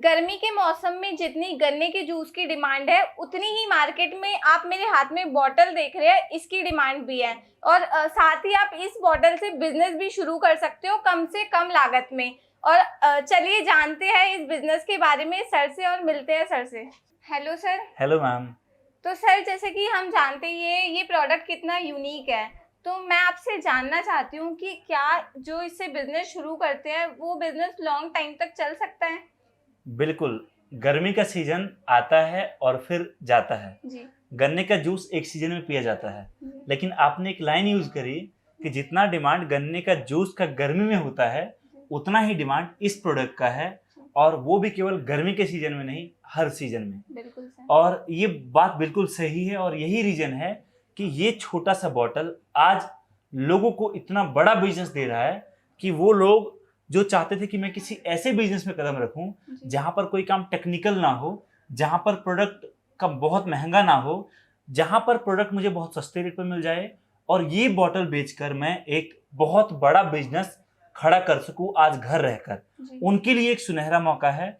गर्मी के मौसम में जितनी गन्ने के जूस की डिमांड है उतनी ही मार्केट में आप मेरे हाथ में बॉटल देख रहे हैं, इसकी डिमांड भी है। और साथ ही आप इस बॉटल से बिजनेस भी शुरू कर सकते हो कम से कम लागत में। और चलिए जानते हैं इस बिजनेस के बारे में सर से और मिलते हैं सर से। Hello sir. Hello ma'am. तो सर जैसे कि हम जानते ही हैं ये प्रोडक्ट कितना यूनिक है, तो मैं आपसे जानना चाहती हूँ कि क्या जो इससे बिजनेस शुरू करते हैं वो बिजनेस लॉन्ग टाइम तक चल सकता है? बिल्कुल, गर्मी का सीजन आता है और फिर जाता है। जी। गन्ने का जूस एक सीजन में पिया जाता है, जी। लेकिन आपने एक लाइन यूज करी कि जितना डिमांड गन्ने का जूस का गर्मी में होता है उतना ही डिमांड इस प्रोडक्ट का है, और वो भी केवल गर्मी के सीजन में नहीं, हर सीजन में। बिल्कुल सर। और ये बात बिल्कुल सही है, और यही रीजन है कि ये छोटा सा बॉटल आज लोगों को इतना बड़ा बिजनेस दे रहा है कि वो लोग जो चाहते थे कि मैं किसी ऐसे बिजनेस में कदम रखूं जहां पर कोई काम टेक्निकल ना हो, जहां पर प्रोडक्ट का बहुत महंगा ना हो, जहां पर प्रोडक्ट मुझे बहुत सस्ते रेट पर मिल जाए, और ये बॉटल बेचकर मैं एक बहुत बड़ा बिजनेस खड़ा कर सकूं आज घर रहकर, उनके लिए एक सुनहरा मौका है।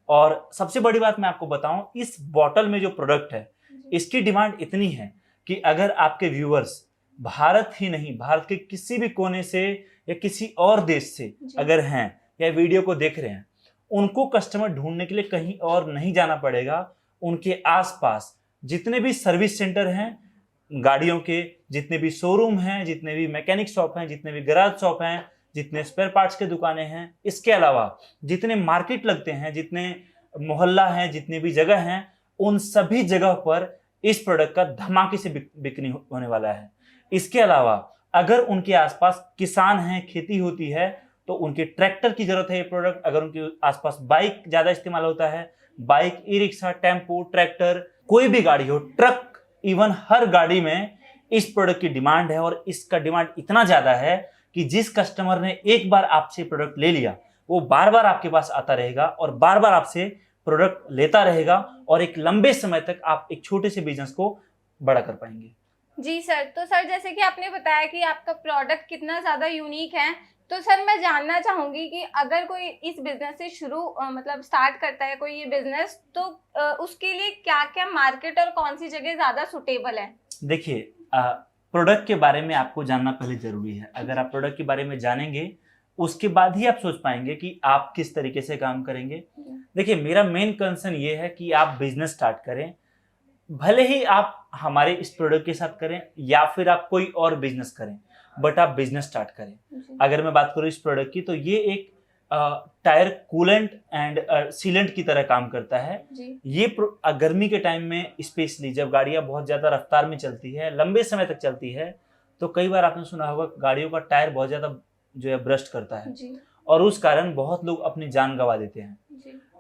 और सबसे बड़ी बात मैं आपको बताऊं, इस बॉटल में जो प्रोडक्ट है इसकी डिमांड इतनी है कि अगर आपके व्यूअर्स भारत ही नहीं, भारत के किसी भी कोने से या किसी और देश से अगर हैं या वीडियो को देख रहे हैं, उनको कस्टमर ढूंढने के लिए कहीं और नहीं जाना पड़ेगा। उनके आसपास जितने भी सर्विस सेंटर हैं गाड़ियों के, जितने भी शोरूम हैं, जितने भी मैकेनिक शॉप हैं, जितने भी गैराज शॉप हैं, जितने स्पेयर पार्ट्स के दुकानें हैं, इसके अलावा जितने मार्केट लगते हैं, जितने मोहल्ला हैं, जितनी भी जगह हैं, उन सभी जगह पर इस प्रोडक्ट का धमाके से बिक्री होने वाला है। इसके अलावा अगर उनके आसपास किसान हैं, खेती होती है, तो उनके ट्रैक्टर की जरूरत है ये प्रोडक्ट। अगर उनके आसपास बाइक ज्यादा इस्तेमाल होता है, bike, e rickshaw, tempo, tractor, कोई भी गाड़ी हो, ट्रक, इवन हर गाड़ी में इस प्रोडक्ट की डिमांड है। और इसका डिमांड इतना ज्यादा है कि जिस कस्टमर ने एक बार आपसे प्रोडक्ट ले लिया वो बार बार आपके पास आता रहेगा और बार बार आपसे प्रोडक्ट लेता रहेगा, और एक लंबे समय तक आप एक छोटे से बिजनेस को बड़ा कर पाएंगे। जी सर। तो सर जैसे कि आपने बताया कि आपका प्रोडक्ट कितना ज़्यादा यूनिक है, तो सर मैं जानना चाहूँगी कि अगर कोई इस बिज़नेस से शुरू मतलब स्टार्ट करता है कोई ये बिज़नेस, तो उसके लिए क्या क्या मार्केट और कौन सी जगह ज़्यादा सुटेबल है? देखिए, प्रोडक्ट के बारे में आपको जानना पहले जरूरी है। अगर आप प्रोडक्ट के बारे में जानेंगे उसके बाद ही आप सोच पाएंगे कि आप किस तरीके से काम करेंगे। देखिए, मेरा मेन कंसर्न ये है कि आप बिजनेस स्टार्ट करें, भले ही आप हमारे इस प्रोडक्ट के साथ करें या फिर आप कोई और बिजनेस करें, बट आप बिजनेस स्टार्ट करें। अगर मैं बात करूं इस प्रोडक्ट की, तो ये एक टायर कूलेंट एंड सीलेंट की तरह काम करता है। ये गर्मी के टाइम में स्पेशली जब गाड़ियां बहुत ज्यादा रफ्तार में चलती है, लंबे समय तक चलती है, तो कई बार आपने सुना होगा गाड़ियों का टायर बहुत ज्यादा जो है ब्रस्ट करता है, और उस कारण बहुत लोग अपनी जान गंवा देते हैं।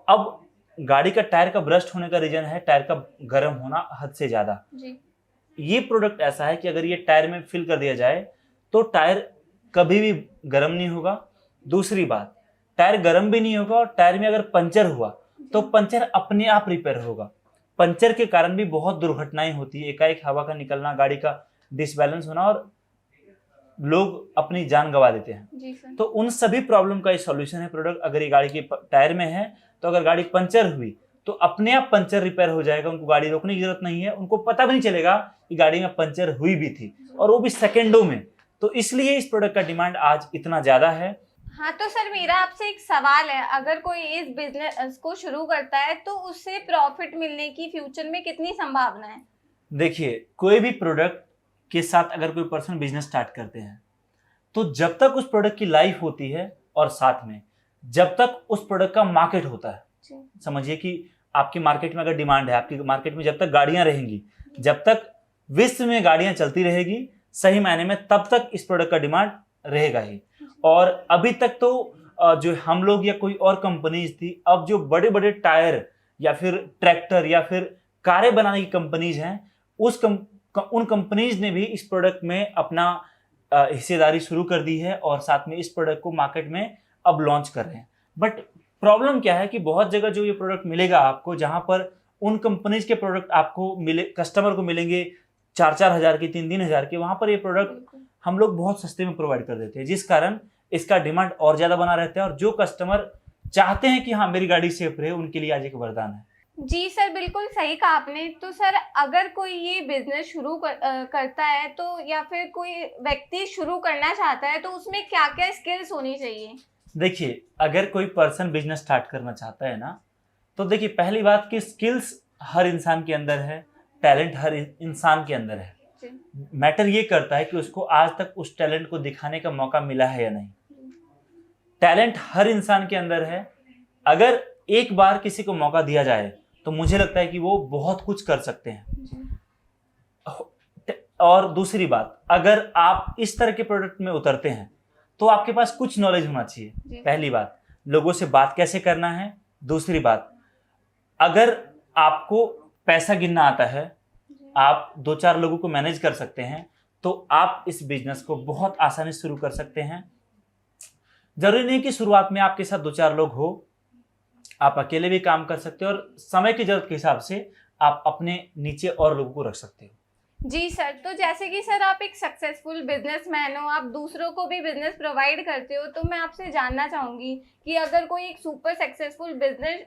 अब गाड़ी का टायर का ब्रस्ट होने का रीजन है टायर का गर्म होना हद से ज्यादा। ये प्रोडक्ट ऐसा है कि अगर ये टायर में फिल कर दिया जाए तो टायर कभी भी गर्म नहीं होगा। दूसरी बात, टायर गर्म भी नहीं होगा, और टायर में अगर पंचर हुआ तो पंचर अपने आप रिपेयर होगा। पंचर के कारण भी बहुत दुर्घटनाएं होती है, एकाएक हवा का निकलना, गाड़ी का डिसबैलेंस होना, और लोग अपनी जान गंवा देते हैं। तो उन सभी प्रॉब्लम का सॉल्यूशन है प्रोडक्ट। अगर ये गाड़ी के टायर में है तो अगर गाड़ी पंचर हुई तो अपने आप पंचर रिपेयर हो जाएगा, उनको गाड़ी रोकने की जरूरत नहीं है, उनको पता भी नहीं चलेगा कि गाड़ी में पंचर हुई भी थी, और वो भी सेकेंडों में। तो इसलिए इस प्रोडक्ट का डिमांड आज इतना ज्यादा है। हाँ, तो सर मेरा आपसे एक सवाल है, अगर कोई इस बिजनेस को शुरू करता है तो उससे प्रॉफिट मिलने की फ्यूचर में कितनी संभावना है? देखिए, कोई भी प्रोडक्ट के साथ अगर कोई पर्सन बिजनेस स्टार्ट करते हैं तो जब तक उस प्रोडक्ट की लाइफ होती है, और साथ में जब तक उस प्रोडक्ट का मार्केट होता है, समझिए कि आपकी मार्केट में अगर डिमांड है, आपकी मार्केट में जब तक गाड़ियां रहेंगी, जब तक विश्व में गाड़ियां चलती रहेगी सही मायने में, तब तक इस प्रोडक्ट का डिमांड रहेगा ही। और अभी तक तो जो हम लोग या कोई और कंपनीज थी, अब जो बड़े बड़े टायर या फिर ट्रैक्टर या फिर कारें बनाने की कंपनीज हैं, उन कंपनीज ने भी इस प्रोडक्ट में अपना हिस्सेदारी शुरू कर दी है, और साथ में इस प्रोडक्ट को मार्केट में अब लॉन्च कर रहे हैं। बट प्रॉब्लम क्या है कि बहुत जगह जो ये प्रोडक्ट मिलेगा आपको, जहां पर उन कंपनीज के प्रोडक्ट आपको मिले, कस्टमर को मिलेंगे 4-4 हजार के, 3-3 हजार के, वहां पर ये प्रोडक्ट हम लोग बहुत सस्ते में प्रोवाइड कर देते हैं, जिस कारण इसका डिमांड और ज्यादा बना रहता है। और जो कस्टमर जी हैं कि हाँ मेरी गाड़ी सेफ रहे, उनके लिए आज एक वरदान है। जी सर, बिल्कुल सही कहा आपने। तो सर अगर कोई ये बिजनेस करता है तो, या फिर कोई व्यक्ति शुरू करना चाहता है तो उसमें क्या क्या स्किल्स होनी चाहिए? देखिए, अगर कोई पर्सन बिजनेस स्टार्ट करना चाहता है ना, तो देखिए पहली बात कि स्किल्स हर इंसान के अंदर है, टैलेंट हर इंसान के अंदर है। मैटर ये करता है कि उसको आज तक उस टैलेंट को दिखाने का मौका मिला है या नहीं। टैलेंट हर इंसान के अंदर है, अगर एक बार किसी को मौका दिया जाए तो मुझे लगता है कि वो बहुत कुछ कर सकते हैं। और दूसरी बात, अगर आप इस तरह के प्रोडक्ट में उतरते हैं तो आपके पास कुछ नॉलेज होना चाहिए। पहली बात, लोगों से बात कैसे करना है। दूसरी बात, अगर आपको पैसा गिनना आता है, आप 2-4 लोगों को मैनेज कर सकते हैं, तो आप इस बिजनेस को बहुत आसानी से शुरू कर सकते हैं। जरूरी नहीं कि शुरुआत में आपके साथ 2-4 लोग हो, आप अकेले भी काम कर सकते हो और समय की जरूरत के हिसाब से आप अपने नीचे और लोगों को रख सकते हो। जी सर, तो जैसे कि सर आप एक सक्सेसफुल बिजनेसमैन हो, आप दूसरों को भी बिजनेस प्रोवाइड करते हो, तो मैं आपसे जानना चाहूँगी कि अगर कोई एक सुपर सक्सेसफुल बिजनेस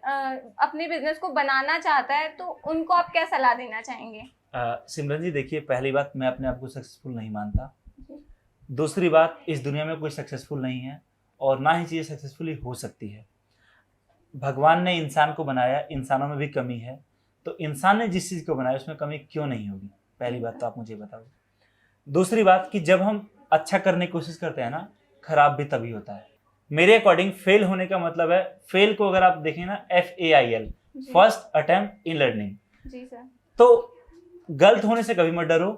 अपने बिजनेस को बनाना चाहता है तो उनको आप क्या सलाह देना चाहेंगे? सिमरन जी, देखिए पहली बात, मैं अपने आप को सक्सेसफुल नहीं मानता। दूसरी बात, इस दुनिया में कोई सक्सेसफुल नहीं है और ना ही चीज़ें सक्सेसफुली हो सकती है। भगवान ने इंसान को बनाया, इंसानों में भी कमी है, तो इंसान ने जिस चीज़ को बनाया उसमें कमी क्यों नहीं होगी? पहली बात तो आप मुझे बताओ। दूसरी बात कि जब हम अच्छा करने की कोशिश करते हैं ना, खराब भी तभी होता है। मेरे अकॉर्डिंग फेल होने का मतलब है, फेल को अगर आप देखें ना, FAIL, first attempt in learning. जी सर। तो गलत होने से कभी मत डरो,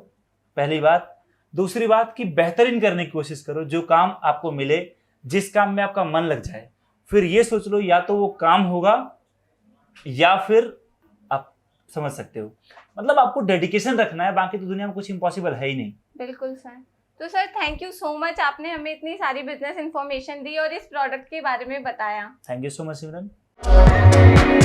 पहली बात। दूसरी बात कि बेहतरीन करने की कोशिश करो, जो काम आपको मिले, जिस काम में आपका मन लग जाए। फिर ये सोच लो, या तो वो काम होगा या फिर आप समझ सकते हो, मतलब आपको डेडिकेशन रखना है, बाकी तो दुनिया में कुछ इम्पॉसिबल है ही नहीं। बिल्कुल सर। तो sir thank you so much, आपने हमें इतनी सारी बिजनेस इन्फॉर्मेशन दी और इस प्रोडक्ट के बारे में बताया। Thank you so much Simran.